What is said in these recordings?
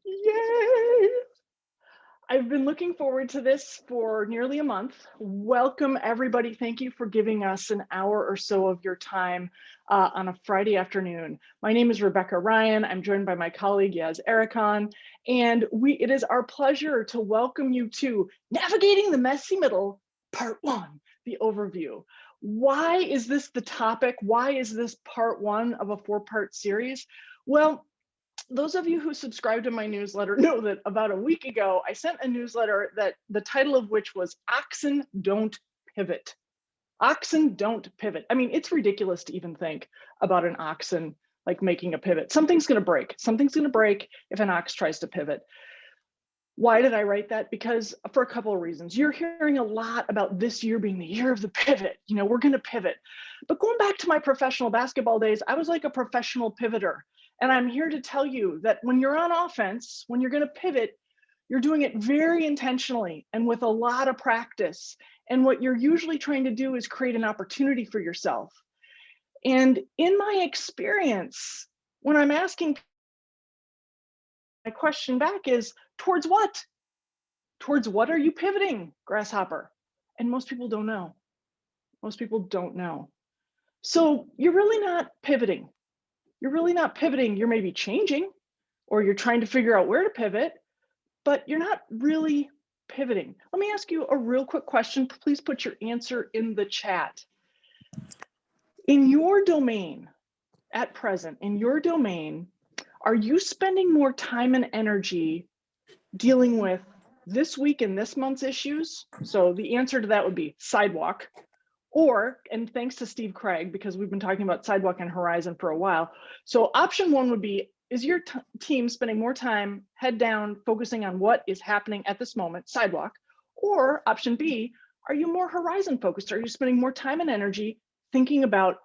Yay! I've been looking forward to this for nearly a month. Welcome, everybody. Thank you for giving us an hour or so of your time on a Friday afternoon. My name is Rebecca Ryan. I'm joined by my colleague, Yaz Ericon, and it is our pleasure to welcome you to Navigating the Messy Middle, Part 1, the overview. Why is this the topic? Why is this part 1 of a 4-part series? Well, those of you who subscribe to my newsletter know that about a week ago, I sent a newsletter that the title of which was Oxen Don't Pivot. Oxen don't pivot. I mean, it's ridiculous to even think about an oxen like making a pivot. Something's going to break. Something's going to break if an ox tries to pivot. Why did I write that? Because for a couple of reasons. You're hearing a lot about this year being the year of the pivot. You know, we're going to pivot. But going back to my professional basketball days, I was like a professional pivoter. And I'm here to tell you that when you're on offense, when you're going to pivot, you're doing it very intentionally and with a lot of practice. And what you're usually trying to do is create an opportunity for yourself. And in my experience, when I'm asking, my question back is, towards what? Towards what are you pivoting, grasshopper? And most people don't know. Most people don't know. So you're really not pivoting. You're really not pivoting. You're maybe changing, or you're trying to figure out where to pivot, but you're not really pivoting. Let me ask you a real quick question. Please put your answer in the chat. In your domain, at present, in your domain, are you spending more time and energy dealing with this week and this month's issues? So the answer to that would be Sidewalk. Or, and thanks to Steve Craig, because we've been talking about Sidewalk and Horizon for a while. So option one would be, is your team spending more time head down, focusing on what is happening at this moment, Sidewalk? Or option B, are you more Horizon focused? Are you spending more time and energy thinking about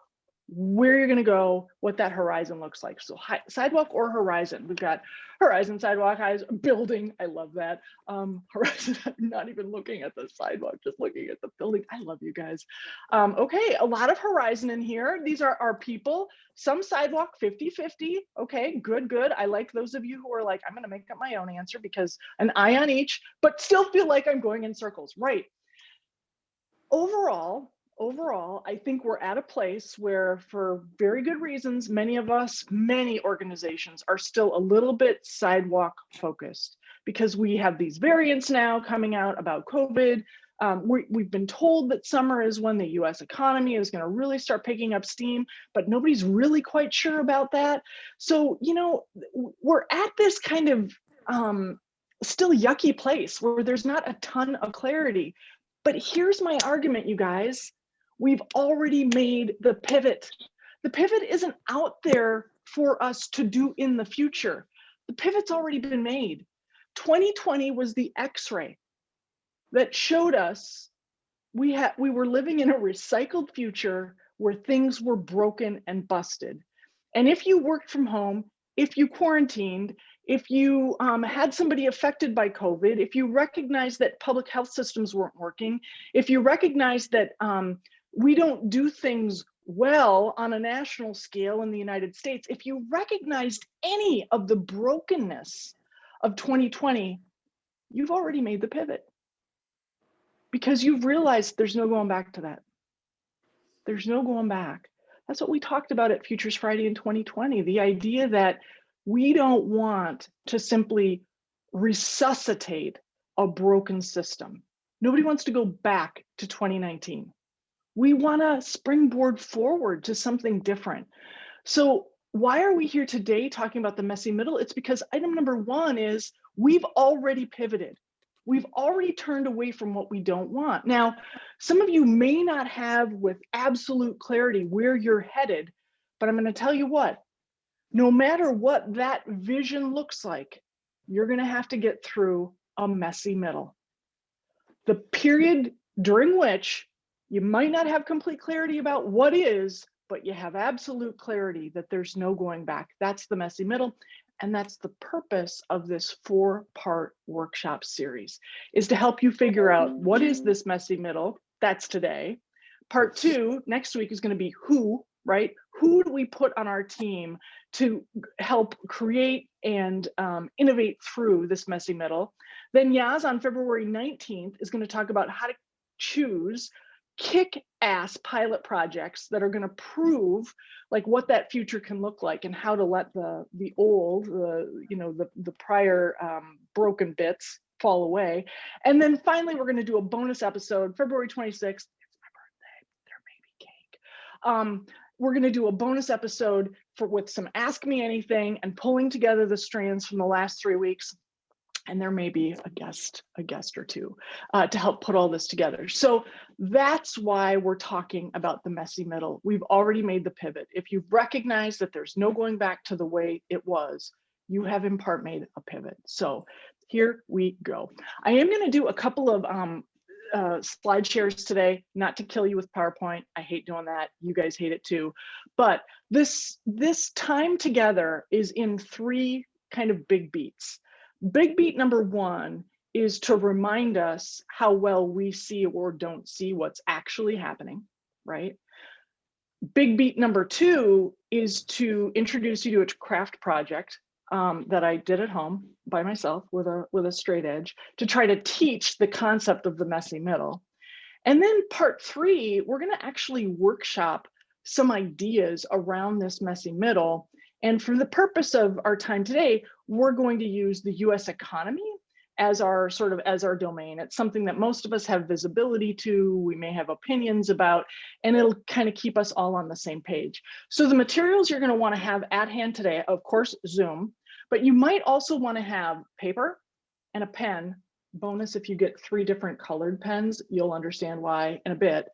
where you're going to go, what that horizon looks like? So Sidewalk or Horizon. We've got Horizon, Sidewalk, eyes, building. I love that. Horizon, I'm not even looking at the sidewalk, just looking at the building. I love you guys. Okay, a lot of Horizon in here. These are our people. Some Sidewalk, 50-50. Okay, good, good. I like those of you who are like, I'm going to make up my own answer because an eye on each, but still feel like I'm going in circles. Right. Overall, I think we're at a place where, for very good reasons, many of us, many organizations are still a little bit Sidewalk focused because we have these variants now coming out about COVID. We've been told that summer is when the US economy is going to really start picking up steam, but nobody's really quite sure about that. So, you know, we're at this kind of still yucky place where there's not a ton of clarity. But here's my argument, you guys. We've already made the pivot. The pivot isn't out there for us to do in the future. The pivot's already been made. 2020 was the X-ray that showed us we were living in a recycled future where things were broken and busted. And if you worked from home, if you quarantined, if you had somebody affected by COVID, if you recognized that public health systems weren't working, if you recognized that we don't do things well on a national scale in the United States, if you recognized any of the brokenness of 2020, you've already made the pivot because you've realized there's no going back to that. There's no going back. That's what we talked about at Futures Friday in 2020, the idea that we don't want to simply resuscitate a broken system. Nobody wants to go back to 2019. We want to springboard forward to something different. So why are we here today talking about the messy middle? It's because item number one is we've already pivoted. We've already turned away from what we don't want. Now, some of you may not have with absolute clarity where you're headed, but I'm going to tell you what, no matter what that vision looks like, you're going to have to get through a messy middle. The period during which you might not have complete clarity about what is, but you have absolute clarity that there's no going back. That's the messy middle. And that's the purpose of this 4-part workshop series, is to help you figure out what is this messy middle. That's today. Part 2 next week is going to be who, right? who do we put on our team to help create and innovate through this messy middle. Then Yaz on February 19th is going to talk about how to choose kick-ass pilot projects that are going to prove like what that future can look like and how to let the old, the prior broken bits fall away. And then finally, we're going to do a bonus episode, February 26th. It's my birthday. There may be cake. We're going to do a bonus episode with some Ask Me Anything and pulling together the strands from the last 3 weeks. And there may be a guest or two to help put all this together. So that's why we're talking about the messy middle. We've already made the pivot. If you've recognized that there's no going back to the way it was, you have in part made a pivot. So here we go. I am going to do a couple of slide shares today, not to kill you with PowerPoint. I hate doing that. You guys hate it too. But this time together is in 3 kind of big beats. Big beat number 1 is to remind us how well we see or don't see what's actually happening, right? Big beat number 2 is to introduce you to a craft project that I did at home by myself with a straight edge to try to teach the concept of the messy middle. And then part 3, we're going to actually workshop some ideas around this messy middle. And for the purpose of our time today, we're going to use the US economy as our domain. It's something that most of us have visibility to, we may have opinions about, and it'll kind of keep us all on the same page. So the materials you're going to want to have at hand today, of course, Zoom, but you might also want to have paper and a pen. Bonus, if you get 3 different colored pens, you'll understand why in a bit,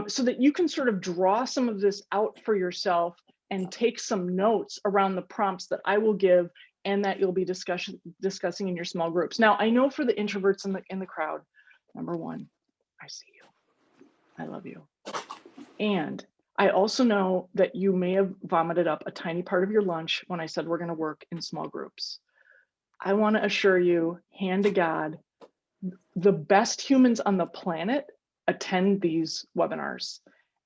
so that you can sort of draw some of this out for yourself and take some notes around the prompts that I will give and that you'll be discussing in your small groups. Now, I know for the introverts in the crowd, number 1, I see you. I love you. And I also know that you may have vomited up a tiny part of your lunch when I said we're going to work in small groups. I want to assure you, hand to God, the best humans on the planet attend these webinars,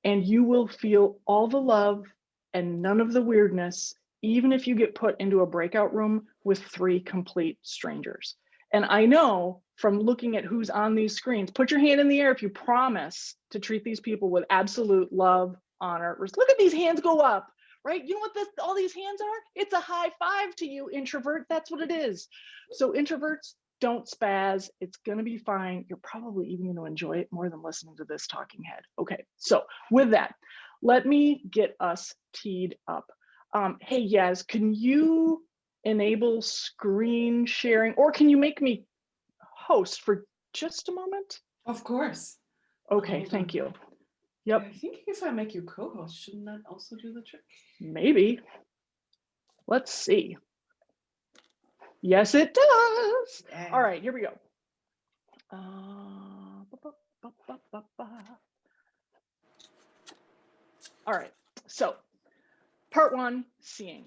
and you will feel all the love and none of the weirdness, even if you get put into a breakout room with 3 complete strangers. And I know from looking at who's on these screens, put your hand in the air if you promise to treat these people with absolute love, honor. Look at these hands go up, right? You know what all these hands are? It's a high five to you, introvert. That's what it is. So introverts, don't spaz. It's going to be fine. You're probably even going to enjoy it more than listening to this talking head. Okay, so with that, let me get us teed up. Hey, Yaz, can you enable screen sharing, or can you make me host for just a moment? Of course. Okay, thank you. Yep. I think if I make you co-host, shouldn't that also do the trick? Maybe. Let's see. Yes, it does. Yeah. All right, here we go. All right, so part 1, seeing.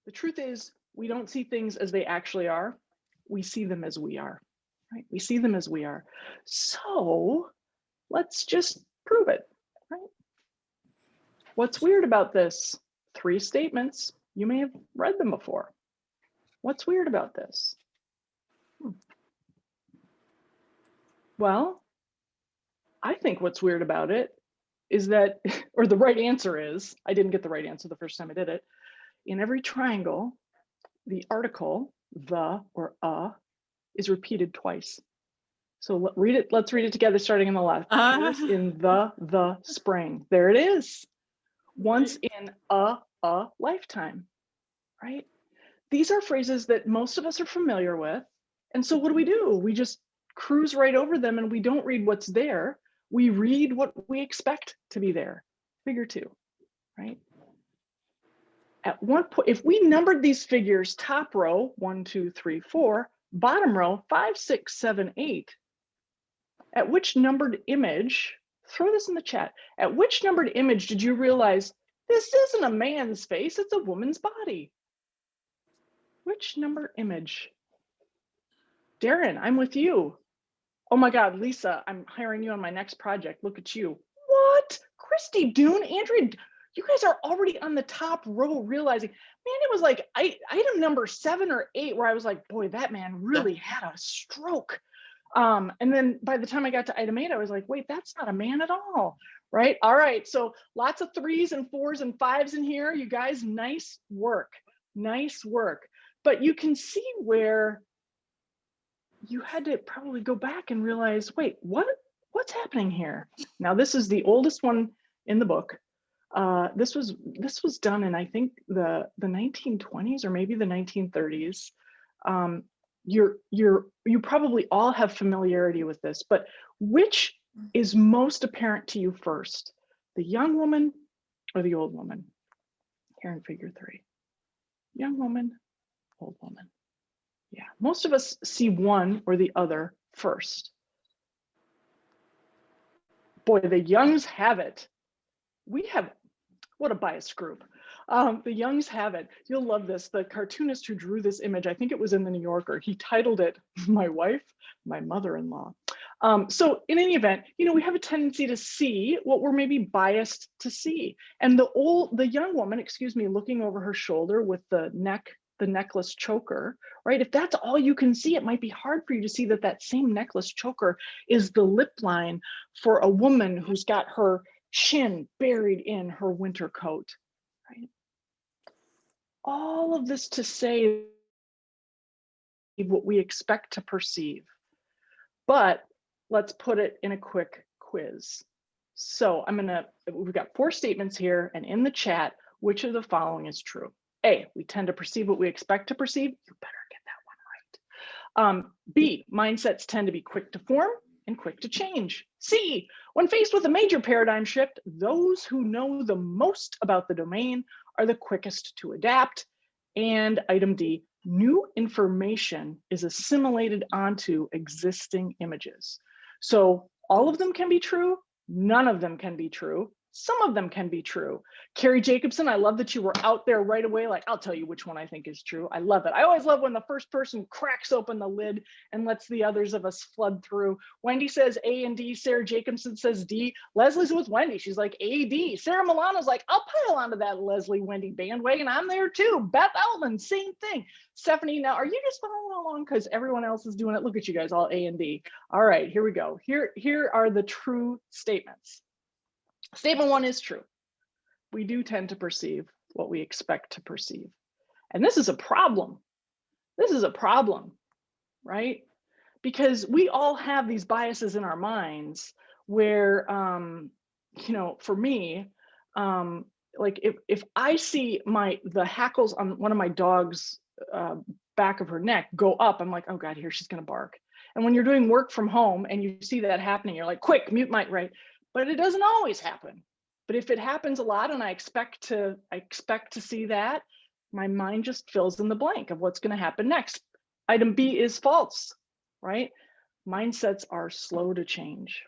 The truth is, we don't see things as they actually are. We see them as we are, right? We see them as we are. So let's just prove it, right? What's weird about this? 3 statements. You may have read them before. What's weird about this? Well, I think what's weird about it is that, or the right answer is, I didn't get the right answer the first time I did it. In every triangle, the article, the or a, is repeated twice. So let's read it together starting on the left. In the spring. There it is. Once in a lifetime, right? These are phrases that most of us are familiar with. And so what do? We just cruise right over them and we don't read what's there. We read what we expect to be there. Figure 2, right? At one point, if we numbered these figures, top row 1, 2, 3, 4, bottom row 5, 6, 7, 8, at which numbered image, throw this in the chat, at which numbered image did you realize this isn't a man's face, it's a woman's body? Which number image? Darren, I'm with you. Oh my God, Lisa, I'm hiring you on my next project. Look at you. What? Christy, Dune, Andrea, You guys are already on the top row realizing, man, it was like item number 7 or 8 where I was like, boy, that man really had a stroke. And then by the time I got to item 8, I was like, wait, that's not a man at all. Right. All right. So lots of 3s and 4s and 5s in here. You guys, nice work. Nice work. But you can see where you had to probably go back and realize, wait, what's happening here? Now, this is the oldest one in the book. This was done in, I think, the 1920s or maybe the 1930s. You probably all have familiarity with this, but which is most apparent to you first, the young woman or the old woman? Here in figure 3, young woman, old woman. Yeah, most of us see one or the other first. Boy, the youngs have it. We have, what a biased group. The youngs have it. You'll love this. The cartoonist who drew this image, I think it was in the New Yorker, he titled it, "My Wife, My Mother-in-Law." So in any event, we have a tendency to see what we're maybe biased to see. And the young woman, looking over her shoulder with the necklace choker, right? If that's all you can see, it might be hard for you to see that same necklace choker is the lip line for a woman who's got her chin buried in her winter coat, right? All of this to say what we expect to perceive. But let's put it in a quick quiz. So we've got 4 statements here, and in the chat, which of the following is true? A, we tend to perceive what we expect to perceive. You better get that one right. B, mindsets tend to be quick to form and quick to change. C, when faced with a major paradigm shift, those who know the most about the domain are the quickest to adapt. And item D, new information is assimilated onto existing images. So all of them can be true, none of them can be true, some of them can be true. Carrie Jacobson, I love that you were out there right away, like, I'll tell you which one I think is true. I love it. I always love when the first person cracks open the lid and lets the others of us flood through. Wendy says A and D, Sarah Jacobson says D. Leslie's with Wendy, she's like A-D. Sarah Milano's like, I'll pile onto that Leslie Wendy bandwagon, I'm there too. Beth Altman, same thing. Stephanie, now are you just following along because everyone else is doing it? Look at you guys, all A and D. All right, here we go. Here are the true statements. Statement 1 is true. We do tend to perceive what we expect to perceive. And this is a problem. This is a problem, right? Because we all have these biases in our minds where, for me, like if I see the hackles on one of my dog's back of her neck go up, I'm like, oh God, here she's gonna bark. And when you're doing work from home and you see that happening, you're like, quick, mute mic, right? But it doesn't always happen. But if it happens a lot and I expect to see that, my mind just fills in the blank of what's going to happen next. Item B is false, right? Mindsets are slow to change.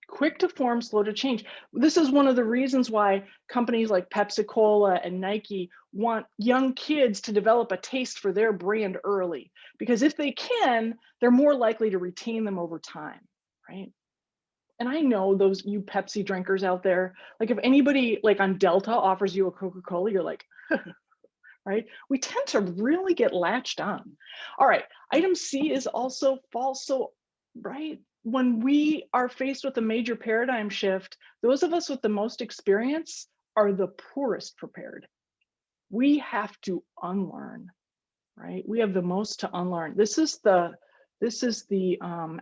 Quick to form, slow to change. This is one of the reasons why companies like Pepsi-Cola and Nike want young kids to develop a taste for their brand early, because if they can, they're more likely to retain them over time, right? And I know those you Pepsi drinkers out there, like if anybody like on Delta offers you a Coca-Cola, you're like, right? We tend to really get latched on. All right, item C is also false. So, right, when we are faced with a major paradigm shift, those of us with the most experience are the poorest prepared. We have to unlearn, right? We have the most to unlearn. This is the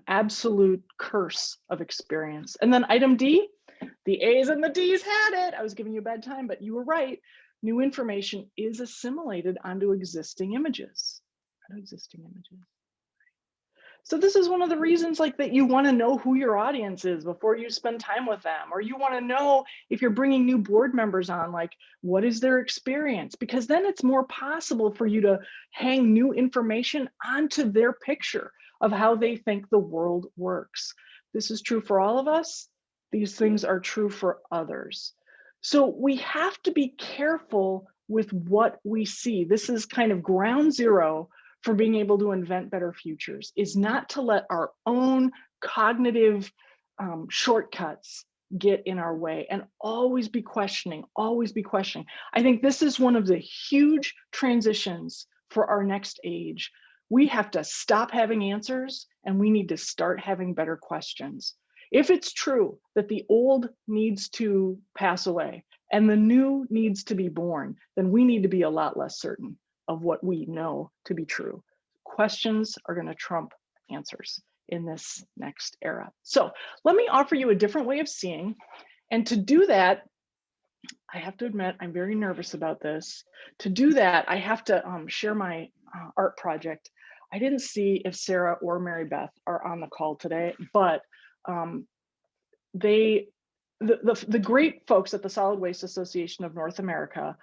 absolute curse of experience. And then item D, the A's and the D's had it. I was giving you a bad time, but you were right. New information is assimilated onto existing images. So this is one of the reasons like that you want to know who your audience is before you spend time with them, or you want to know if you're bringing new board members on, like what is their experience? Because then it's more possible for you to hang new information onto their picture of how they think the world works. This is true for all of us. These things are true for others. So we have to be careful with what we see. This is kind of ground zero for being able to invent better futures, is not to let our own cognitive shortcuts get in our way, and always be questioning, always be questioning. I think this is one of the huge transitions for our next age. We have to stop having answers and we need to start having better questions. If it's true that the old needs to pass away and the new needs to be born, then we need to be a lot less certain of what we know to be true. Questions are going to trump answers in this next era. So let me offer you a different way of seeing. And to do that, I have to admit, I'm very nervous about this. To do that, I have to share my art project. I didn't see if Sarah or Mary Beth are on the call today, but the great folks at the Solid Waste Association of North America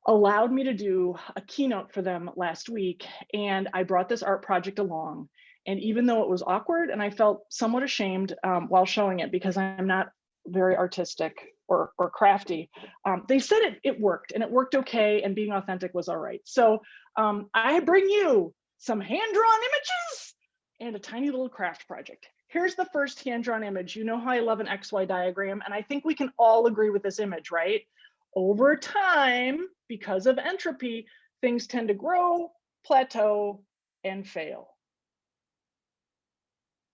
allowed me to do a keynote for them last week, and I brought this art project along. And even though it was awkward and I felt somewhat ashamed while showing it because I'm not very artistic or crafty, they said it worked, and it worked okay, and being authentic was all right. So I bring you some hand-drawn images and a tiny little craft project. Here's the first hand-drawn image. You know how I love an XY diagram, and I think we can all agree with this image, right? Over time, because of entropy, things tend to grow, plateau, and fail.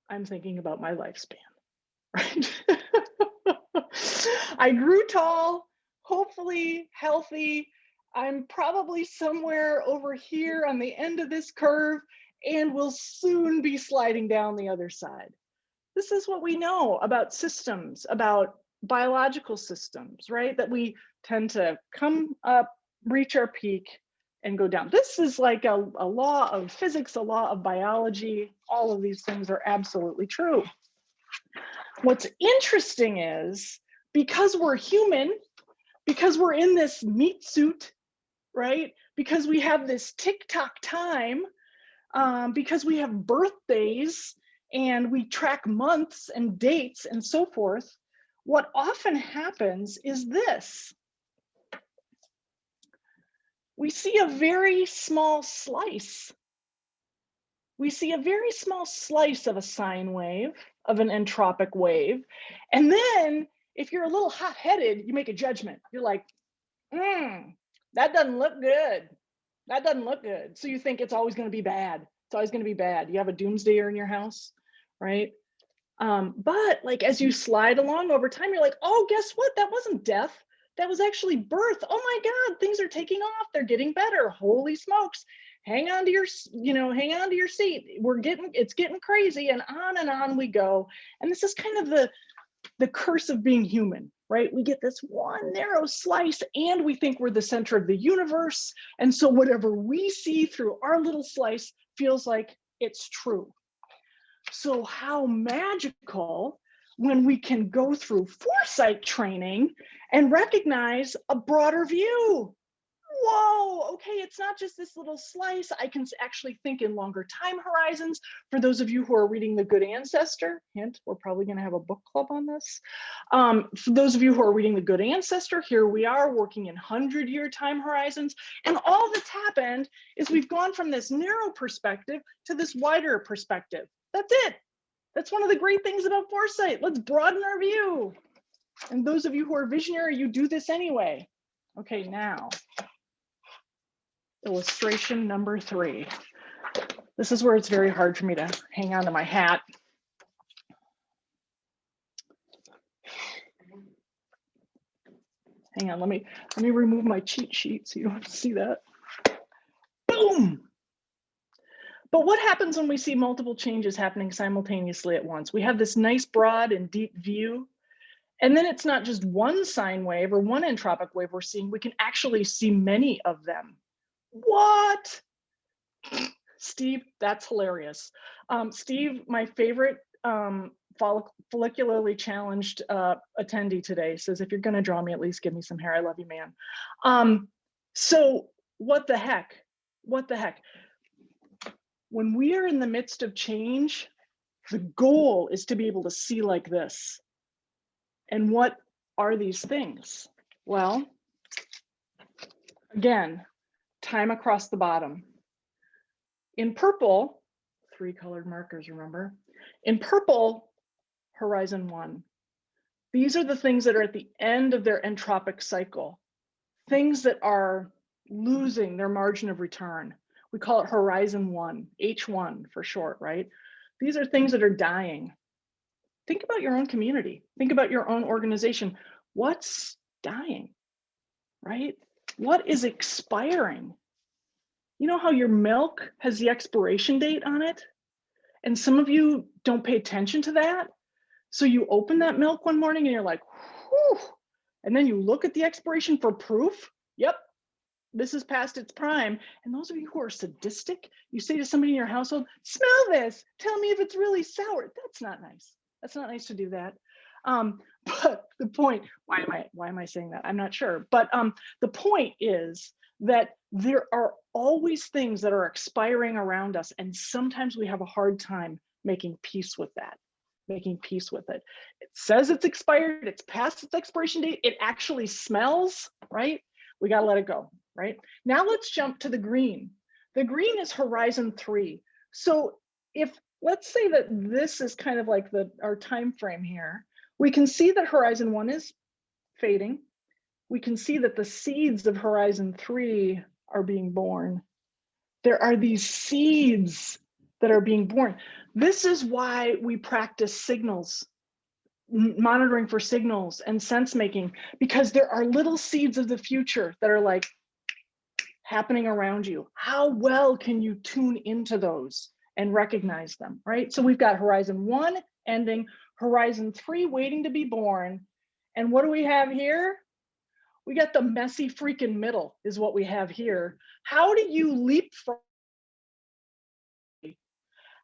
I'm thinking about my lifespan, right? I grew tall, hopefully healthy. I'm probably somewhere over here on the end of this curve and will soon be sliding down the other side. This is what we know about systems, about biological systems, right? That we tend to come up, reach our peak, and go down. This is like a law of physics, a law of biology. All of these things are absolutely true. What's interesting is, because we're human, because we're in this meat suit, right? Because we have this tick-tock time, because we have birthdays and we track months and dates and so forth, what often happens is this. We see a very small slice. We see a very small slice of a sine wave, of an entropic wave. And then if you're a little hot-headed, you make a judgment. You're like, that doesn't look good. That doesn't look good. So you think it's always going to be bad. It's always going to be bad. You have a doomsdayer in your house, right? But like as you slide along over time, you're like, oh, guess what? That wasn't death. That was actually birth. Oh my God, things are taking off. They're getting better. Holy smokes. Hang on to your, hang on to your seat. It's getting crazy, and on we go. And this is kind of the curse of being human, right? We get this one narrow slice and we think we're the center of the universe. And so whatever we see through our little slice feels like it's true. So how magical when we can go through foresight training and recognize a broader view. Whoa, okay, it's not just this little slice. I can actually think in longer time horizons. For those of you who are reading The Good Ancestor, hint, we're probably going to have a book club on this. For those of you who are reading The Good Ancestor, here we are working in 100-year time horizons. And all that's happened is we've gone from this narrow perspective to this wider perspective. That's it. That's one of the great things about foresight. Let's broaden our view. And those of you who are visionary, you do this anyway. Okay, now. Illustration number 3. This is where it's very hard for me to hang on to my hat. Hang on, let me remove my cheat sheet so you don't have to see that. Boom! But what happens when we see multiple changes happening simultaneously at once? We have this nice broad and deep view, and then it's not just one sine wave or one entropic wave we're seeing, we can actually see many of them. What? Steve, that's hilarious. Steve, my favorite follicularly challenged attendee today, says, if you're going to draw me, at least give me some hair. I love you, man. So what the heck? What the heck? When we are in the midst of change, the goal is to be able to see like this. And what are these things? Well, again, time across the bottom. In purple, 3 colored markers, remember? In purple, horizon 1. These are the things that are at the end of their entropic cycle, things that are losing their margin of return. We call it Horizon 1, H1 for short, right? These are things that are dying. Think about your own community. Think about your own organization. What's dying, right? What is expiring? You know how your milk has the expiration date on it? And some of you don't pay attention to that. So you open that milk one morning and you're like, whew. And then you look at the expiration for proof. Yep, this is past its prime. And those of you who are sadistic, you say to somebody in your household, smell this, tell me if it's really sour. That's not nice. That's not nice to do that. But the point, why am I saying that? I'm not sure. But the point is that there are always things that are expiring around us. And sometimes we have a hard time making peace with that, making peace with it. It says it's expired, it's past its expiration date, it actually smells, right? We got to let it go, right? Now let's jump to the green. The green is Horizon 3. So if let's say that this is kind of like our time frame here, we can see that Horizon 1 is fading. We can see that the seeds of Horizon 3 are being born. There are these seeds that are being born. This is why we practice signals, monitoring for signals and sense making, because there are little seeds of the future that are like happening around you. How well can you tune into those and recognize them, right? So we've got Horizon 1 ending, Horizon 3 waiting to be born. And what do we have here? We got the messy freaking middle is what we have here. How do you leapfrog?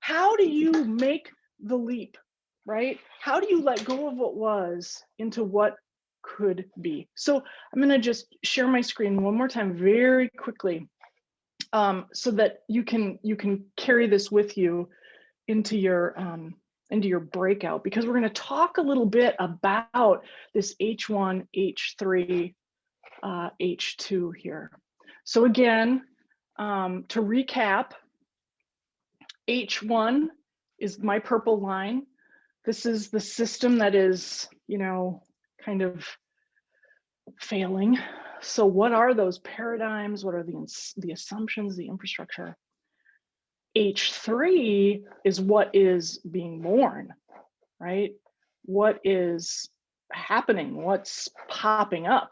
How do you make the leap, right? How do you let go of what was into what could be? So I'm going to just share my screen one more time very quickly, so that you can carry this with you into your breakout, because we're going to talk a little bit about this H1, H3, H2 here. So again, to recap, H1 is my purple line. This is the system that is, kind of failing. So what are those paradigms? What are the assumptions, the infrastructure? H3 is what is being born, right? What is happening? What's popping up?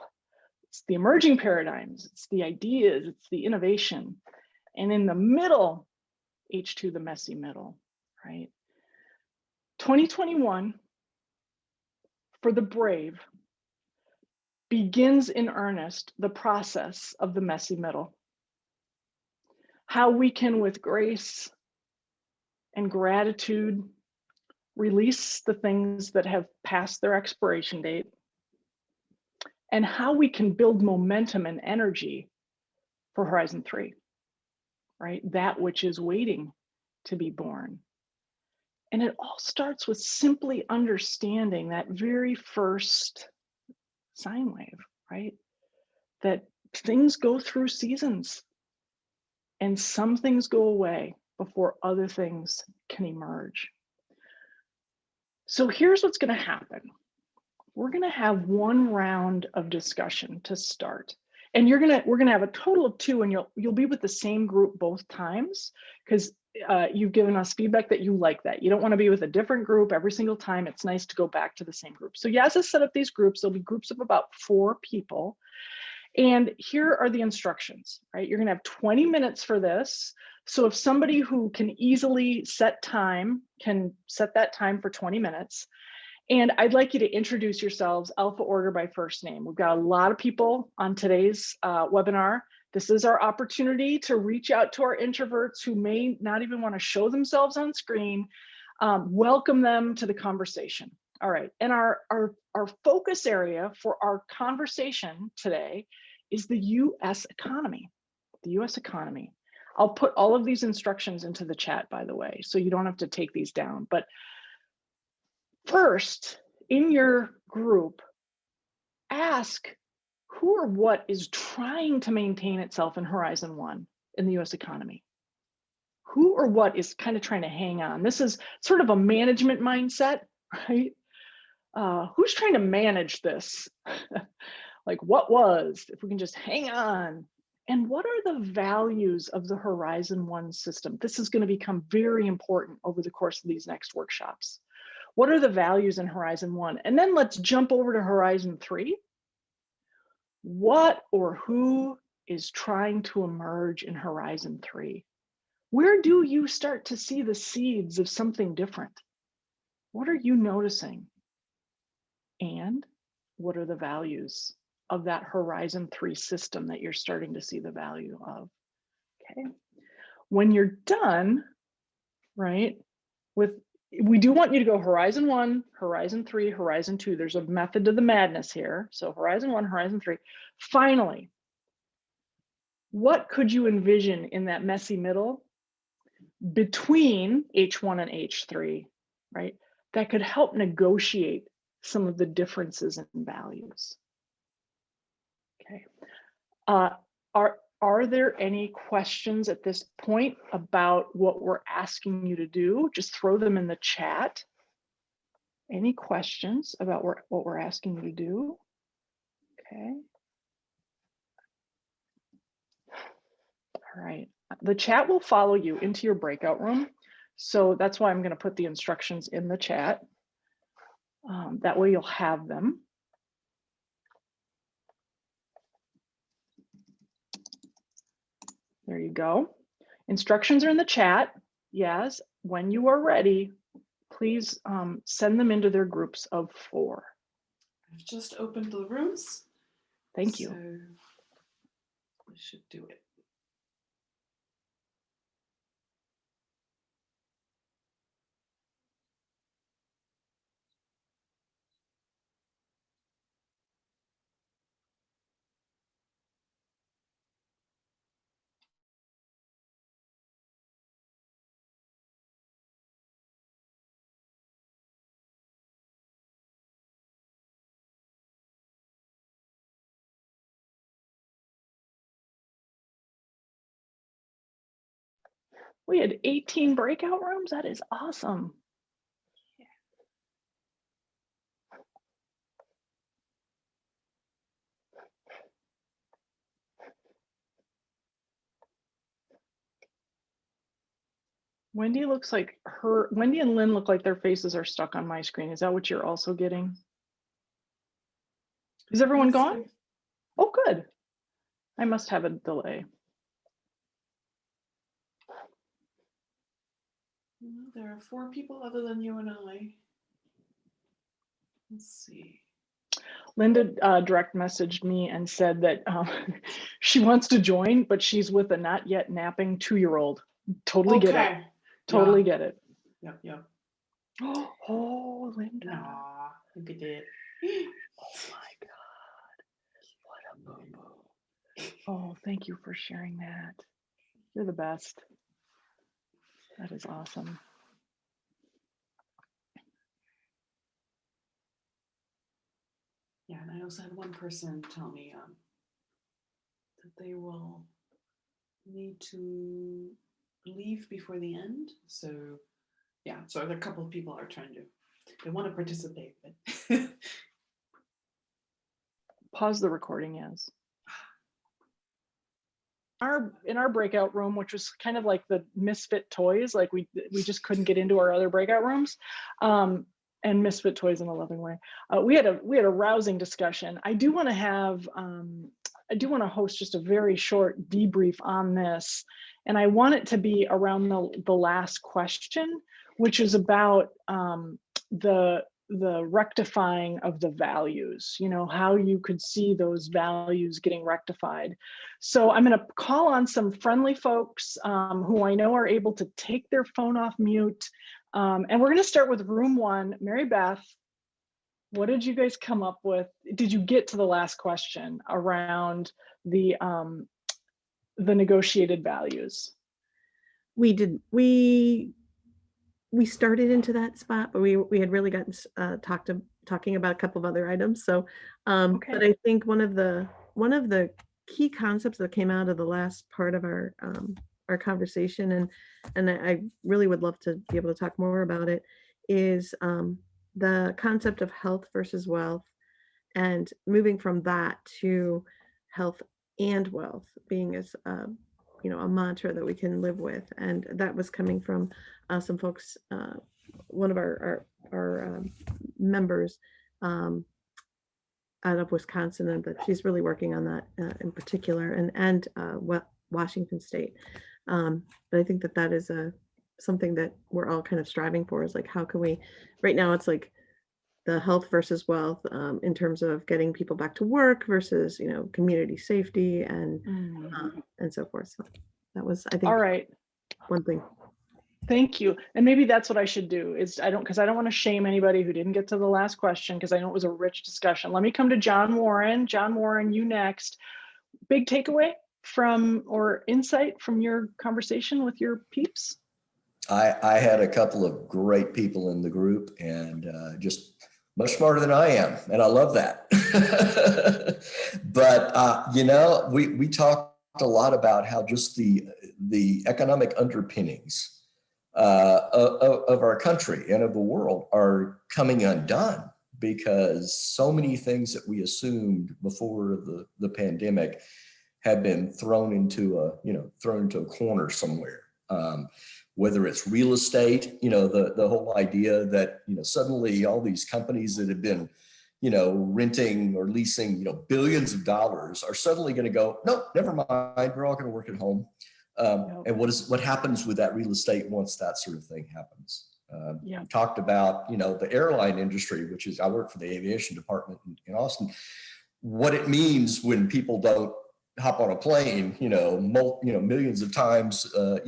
It's the emerging paradigms, it's the ideas, it's the innovation. And in the middle, H2, the messy middle, right? 2021, for the brave, begins in earnest the process of the messy middle. How we can, with grace and gratitude, release the things that have passed their expiration date, and how we can build momentum and energy for Horizon 3, right? That which is waiting to be born. And it all starts with simply understanding that very first sine wave, right? That things go through seasons and some things go away before other things can emerge. So here's what's going to happen. We're going to have one round of discussion to start. And we're going to have a total of 2, and you'll be with the same group both times, because you've given us feedback that you like that. You don't want to be with a different group every single time. It's nice to go back to the same group. So Yaz has set up these groups. There'll be groups of about 4 people. And here are the instructions, right? You're going to have 20 minutes for this. So if somebody who can easily set time can set that time for 20 minutes. And I'd like you to introduce yourselves, alpha order by first name. We've got a lot of people on today's webinar. This is our opportunity to reach out to our introverts who may not even want to show themselves on screen. Welcome them to the conversation. All right, and our focus area for our conversation today is the US economy, the US economy. I'll put all of these instructions into the chat, by the way, so you don't have to take these down. But first, in your group, ask who or what is trying to maintain itself in Horizon 1 in the US economy. Who or what is kind of trying to hang on? This is sort of a management mindset, right? Who's trying to manage this? Like what was, if we can just hang on. And what are the values of the Horizon 1 system? This is going to become very important over the course of these next workshops. What are the values in Horizon 1? And then let's jump over to Horizon 3. What or who is trying to emerge in Horizon 3? Where do you start to see the seeds of something different? What are you noticing? And what are the values of that Horizon 3 system that you're starting to see the value of? Okay. When you're done, right, we do want you to go Horizon 1, Horizon 3, Horizon 2. There's a method to the madness here. So Horizon 1, Horizon 3. Finally, what could you envision in that messy middle between H1 and H3, right? That could help negotiate some of the differences in values. Okay. Are there any questions at this point about what we're asking you to do? Just throw them in the chat. Any questions about what we're asking you to do? Okay. All right. The chat will follow you into your breakout room. So that's why I'm going to put the instructions in the chat. That way you'll have them. There you go. Instructions are in the chat. Yes, when you are ready, please send them into their groups of 4. I've just opened the rooms. Thank you. So I should do it. We had 18 breakout rooms. That is awesome. Wendy looks like Wendy and Lynn look like their faces are stuck on my screen. Is that what you're also getting? Is everyone gone? Oh, good. I must have a delay. Well, there are 4 people other than you and I. Let's see. Linda direct messaged me and said that she wants to join, but she's with a not yet napping 2-year-old. Totally get it. Totally get it. Yep, yep. Oh, Linda. Aw, look at it. Oh my God. What a boo-boo. Oh, thank you for sharing that. You're the best. That is awesome. Yeah, and I also had one person tell me that they will need to leave before the end. So yeah, so a couple of people are trying to, they want to participate, but Pause the recording, yes. In our breakout room, which was kind of like the misfit toys, like we just couldn't get into our other breakout rooms, and misfit toys in a loving way. We had a rousing discussion. I do want to host just a very short debrief on this, and I want it to be around the last question, which is about the rectifying of the values, how you could see those values getting rectified. So I'm going to call on some friendly folks who I know are able to take their phone off mute. And we're going to start with room 1. Mary Beth, what did you guys come up with? Did you get to the last question around the negotiated values? We did. We started into that spot, but we had really gotten talking about a couple of other items. So, Okay. but I think one of the key concepts that came out of the last part of our conversation, and I really would love to be able to talk more about it, is the concept of health versus wealth, and moving from that to health and wealth being as a mantra that we can live with. And that was coming from some folks, one of our members out of Wisconsin, and that she's really working on that in particular, and Washington State. But I think that is something that we're all kind of striving for, is like, how can we, right now it's like the health versus wealth, in terms of getting people back to work versus, community safety and so forth. So that was, I think, All right. one thing. Thank you. And maybe that's what I should do, is because I don't want to shame anybody who didn't get to the last question, because I know it was a rich discussion. Let me come to John Warren. John Warren, you next. Big takeaway from, or insight from your conversation with your peeps? I had a couple of great people in the group, and just much smarter than I am. And I love that. But, we talked a lot about how just the economic underpinnings of our country and of the world are coming undone, because so many things that we assumed before the pandemic have been thrown into a corner somewhere. Whether it's real estate, the whole idea that, suddenly all these companies that have been, renting or leasing, billions of dollars are suddenly going to go, nope, never mind. We're all going to work at home. And what happens with that real estate once that sort of thing happens? Talked about, the airline industry, which is, I work for the aviation department in Austin, what it means when people don't hop on a plane, millions of times, a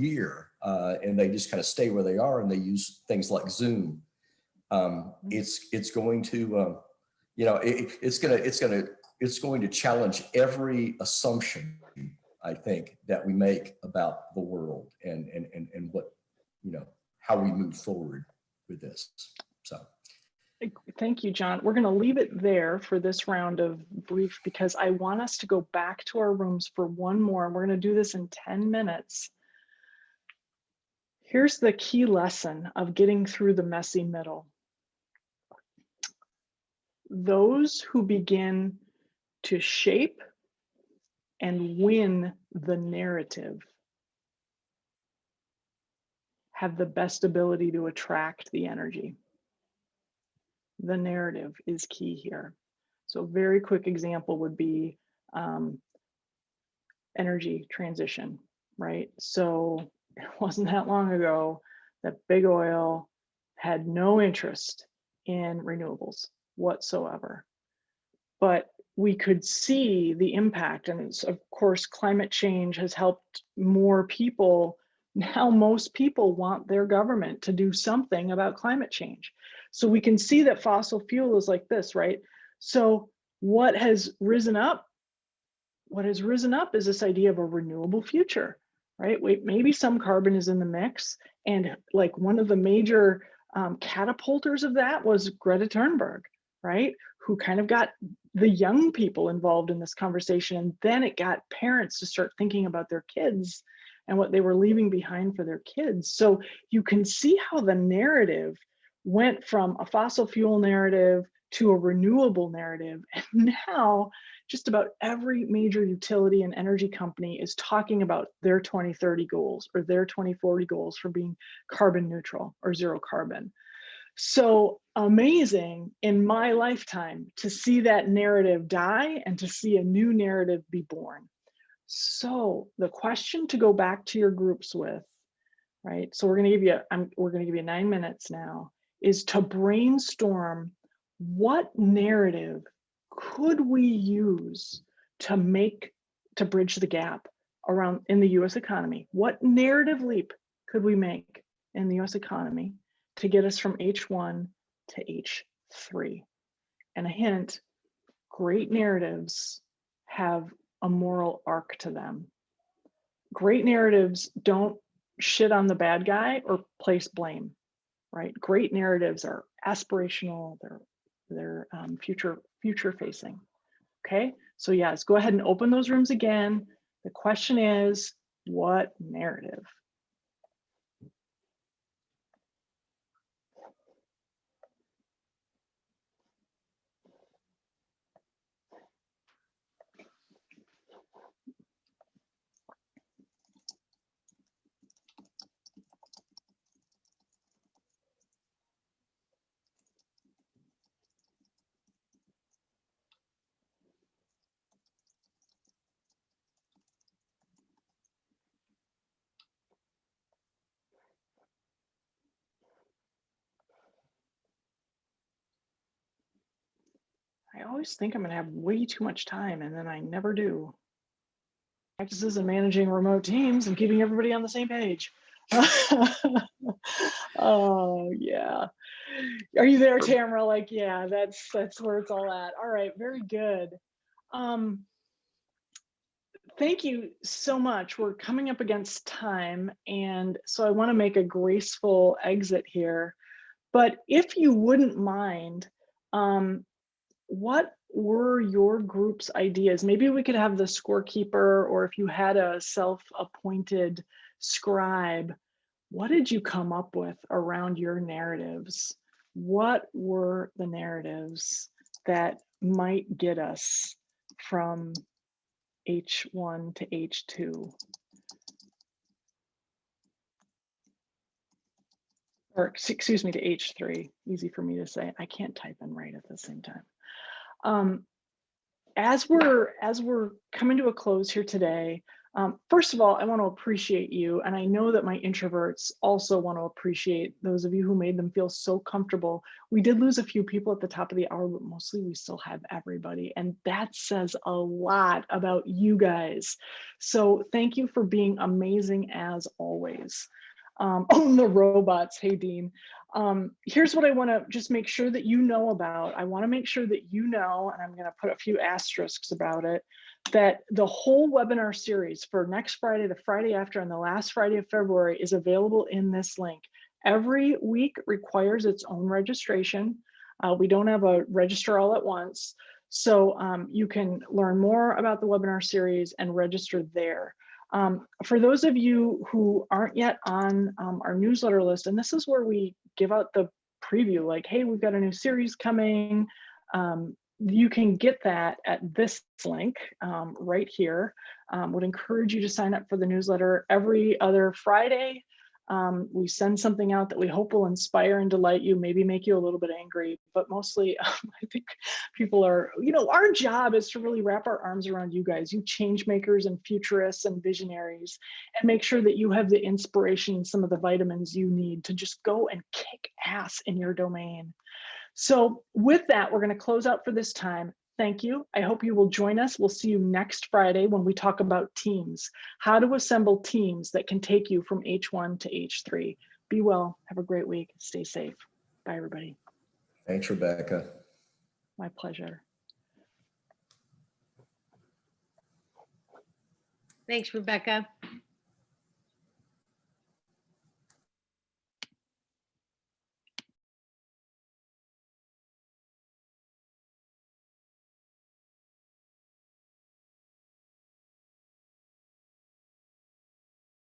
year, and they just kind of stay where they are, and they use things like Zoom. It's going to, it's going to challenge every assumption, I think, that we make about the world and what, how we move forward with this. So. Thank you, John. We're going to leave it there for this round of brief, because I want us to go back to our rooms for one more, and we're going to do this in 10 minutes. Here's the key lesson of getting through the messy middle. Those who begin to shape and win the narrative have the best ability to attract the energy. The narrative is key here. So a very quick example would be energy transition, right? So it wasn't that long ago that big oil had no interest in renewables whatsoever. But we could see the impact, and of course, climate change has helped more people. Now most people want their government to do something about climate change. So we can see that fossil fuel is like this, right? So what has risen up? What has risen up is this idea of a renewable future, right? Wait, maybe some carbon is in the mix. And like one of the major catapulters of that was Greta Thunberg, right? Who kind of got the young people involved in this conversation. And then it got parents to start thinking about their kids and what they were leaving behind for their kids. So you can see how the narrative went from a fossil fuel narrative to a renewable narrative. And now just about every major utility and energy company is talking about their 2030 goals or their 2040 goals for being carbon neutral or zero carbon. So amazing in my lifetime to see that narrative die and to see a new narrative be born. So the question to go back to your groups with, right? So we're going to give you 9 minutes now, is to brainstorm what narrative could we use to bridge the gap around in the US economy? What narrative leap could we make in the US economy to get us from H1 to H3? And a hint, great narratives have a moral arc to them. Great narratives don't shit on the bad guy or place blame, right? Great narratives are aspirational, they're future facing. Okay, so yes, go ahead and open those rooms again. The question is, what narrative? always think I'm going to have way too much time, and then I never do. Practices in managing remote teams and keeping everybody on the same page. Oh, yeah. Are you there, Tamara? Like, yeah, that's where it's all at. All right, very good. Thank you so much. We're coming up against time, and so I want to make a graceful exit here. But if you wouldn't mind, what were your group's ideas? Maybe we could have the scorekeeper, or if you had a self-appointed scribe, what did you come up with around your narratives? What were the narratives that might get us from H1 to H2? Or excuse me, to H3. Easy for me to say. I can't type and write at the same time. As we're coming to a close here today, first of all, I want to appreciate you, and I know that my introverts also want to appreciate those of you who made them feel so comfortable. We did lose a few people at the top of the hour, but mostly we still have everybody, and that says a lot about you guys. So thank you for being amazing as always. Own the robots. Hey, Dean. Here's what I want to just make sure that you know about. I want to make sure that you know, and I'm going to put a few asterisks about it, that the whole webinar series for next Friday, the Friday after, and the last Friday of February is available in this link. Every week requires its own registration. We don't have a register all at once. So you can learn more about the webinar series and register there. For those of you who aren't yet on our newsletter list, and this is where we give out the preview, like, hey, we've got a new series coming. You can get that at this link right here. Would encourage you to sign up for the newsletter every other Friday. We send something out that we hope will inspire and delight you, maybe make you a little bit angry, but mostly I think people are, our job is to really wrap our arms around you guys, you change makers and futurists and visionaries, and make sure that you have the inspiration and some of the vitamins you need to just go and kick ass in your domain. So with that, we're going to close out for this time. Thank you. I hope you will join us. We'll see you next Friday when we talk about teams, how to assemble teams that can take you from H1 to H3. Be well. Have a great week. Stay safe. Bye, everybody. Thanks, Rebecca. My pleasure. Thanks, Rebecca.